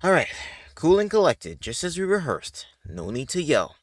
Alright, cool and collected, just as we rehearsed. No need to yell.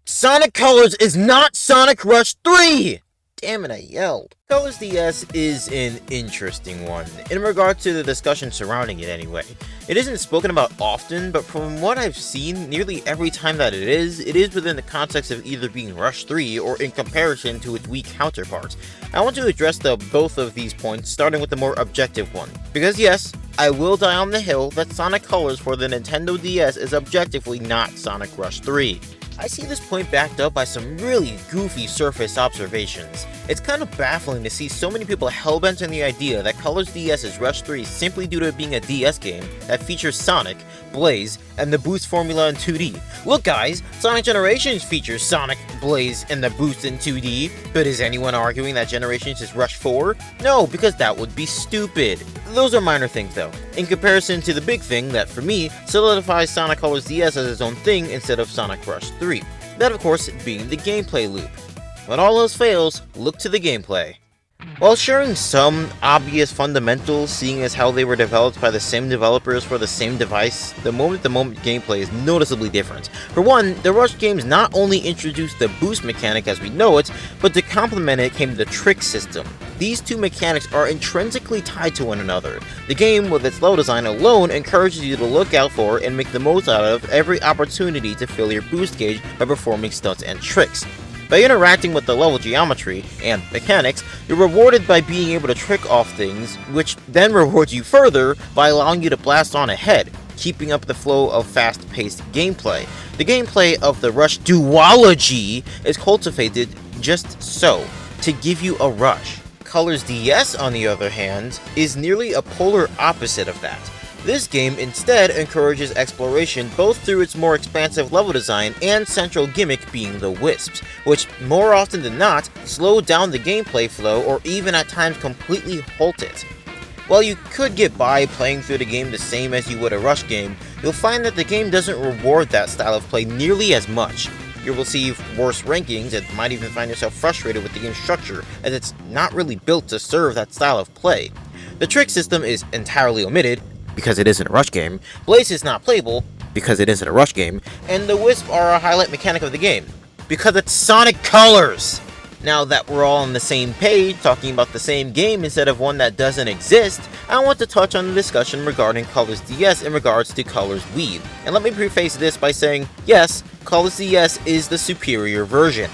Sonic Colors is not Sonic Rush 3! Damn it, I yelled. Colors DS is an interesting one, in regard to the discussion surrounding it anyway. It isn't spoken about often, but from what I've seen, nearly every time that it is within the context of either being Rush 3 or in comparison to its Wii counterparts. I want to address both of these points, starting with the more objective one. Because yes, I will die on the hill that Sonic Colors for the Nintendo DS is objectively not Sonic Rush 3. I see this point backed up by some really goofy surface observations. It's kind of baffling to see so many people hellbent on the idea that Colors DS is Rush 3 simply due to it being a DS game that features Sonic, Blaze, and the Boost formula in 2D. Look guys, Sonic Generations features Sonic, Blaze, and the Boost in 2D, but is anyone arguing that Generations is Rush 4? No, because that would be stupid. Those are minor things though, in comparison to the big thing that, for me, solidifies Sonic Colors DS as its own thing instead of Sonic Rush 3. That of course being the gameplay loop. When all else fails, look to the gameplay. While sharing some obvious fundamentals, seeing as how they were developed by the same developers for the same device, the moment-to-moment gameplay is noticeably different. For one, the Rush games not only introduced the boost mechanic as we know it, but to complement it came the trick system. These two mechanics are intrinsically tied to one another. The game, with its level design alone, encourages you to look out for and make the most out of every opportunity to fill your boost gauge by performing stunts and tricks. By interacting with the level geometry and mechanics, you're rewarded by being able to trick off things, which then rewards you further by allowing you to blast on ahead, keeping up the flow of fast-paced gameplay. The gameplay of the Rush duology is cultivated just so, to give you a rush. Colors DS, on the other hand, is nearly a polar opposite of that. This game instead encourages exploration both through its more expansive level design and central gimmick being the Wisps, which more often than not slow down the gameplay flow or even at times completely halt it. While you could get by playing through the game the same as you would a Rush game, you'll find that the game doesn't reward that style of play nearly as much. You'll receive worse rankings and might even find yourself frustrated with the game's structure, as it's not really built to serve that style of play. The trick system is entirely omitted, because it isn't a Rush game, Blaze is not playable, because it isn't a Rush game, and the Wisp are a highlight mechanic of the game, because it's Sonic Colors! Now that we're all on the same page, talking about the same game instead of one that doesn't exist, I want to touch on the discussion regarding Colors DS in regards to Colors Wii. And let me preface this by saying, yes, Colors DS is the superior version.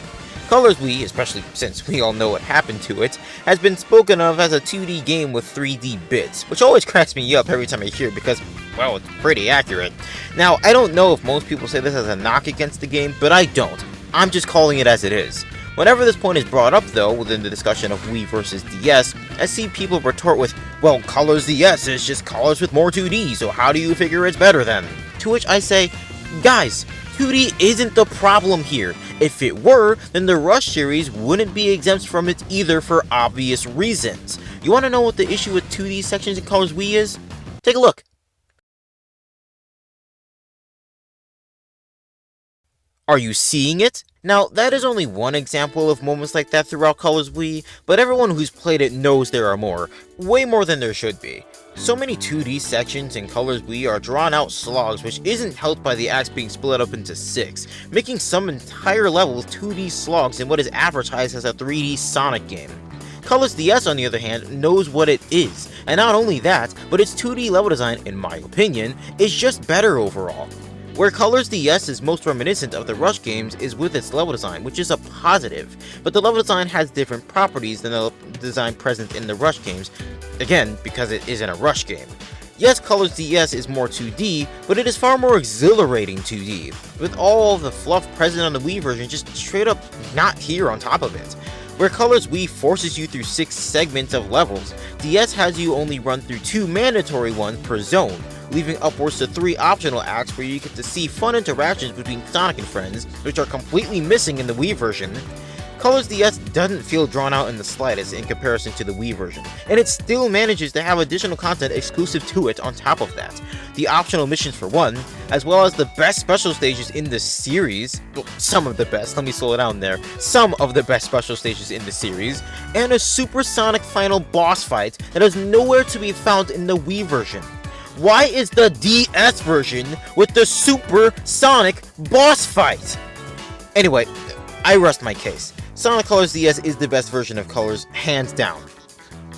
Colors Wii, especially since we all know what happened to it, has been spoken of as a 2D game with 3D bits, which always cracks me up every time I hear it because, well, it's pretty accurate. Now, I don't know if most people say this as a knock against the game, but I don't. I'm just calling it as it is. Whenever this point is brought up, though, within the discussion of Wii versus DS, I see people retort with, well, Colors DS is just Colors with more 2D, so how do you figure it's better then? To which I say, guys, 2D isn't the problem here. If it were, then the Rush series wouldn't be exempt from it either for obvious reasons. You want to know what the issue with 2D sections in Colors Wii is? Take a look. Are you seeing it? Now, that is only one example of moments like that throughout Colors Wii, but everyone who's played it knows there are more. Way more than there should be. So many 2D sections in Colors Wii are drawn out slogs, which isn't helped by the acts being split up into 6, making some entire levels 2D slogs in what is advertised as a 3D Sonic game. Colors DS, on the other hand, knows what it is, and not only that, but its 2D level design, in my opinion, is just better overall. Where Colors DS is most reminiscent of the Rush games is with its level design, which is a positive, but the level design has different properties than the design present in the Rush games, again, because it isn't a Rush game. Yes, Colors DS is more 2D, but it is far more exhilarating 2D, with all of the fluff present on the Wii version just straight up not here on top of it. Where Colors Wii forces you through 6 segments of levels, DS has you only run through 2 mandatory ones per zone, leaving upwards to 3 optional acts where you get to see fun interactions between Sonic and friends, which are completely missing in the Wii version. Colors DS doesn't feel drawn out in the slightest in comparison to the Wii version, and it still manages to have additional content exclusive to it on top of that. The optional missions for one, as well as the best special stages in the series, well, some of the best, let me slow it down there, some of the best special stages in the series, and a supersonic final boss fight that is nowhere to be found in the Wii version. Why is the DS version with the Super Sonic boss fight? Anyway, I rest my case. Sonic Colors DS is the best version of Colors, hands down.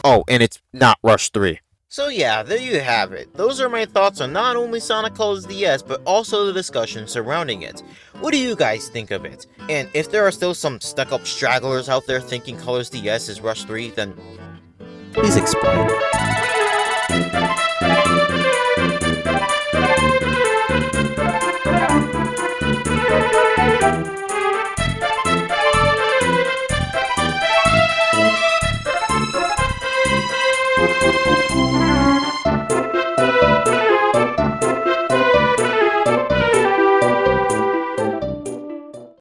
Oh, and it's not Rush 3. So yeah, there you have it. Those are my thoughts on not only Sonic Colors DS, but also the discussion surrounding it. What do you guys think of it? And if there are still some stuck-up stragglers out there thinking Colors DS is Rush 3, then please explain.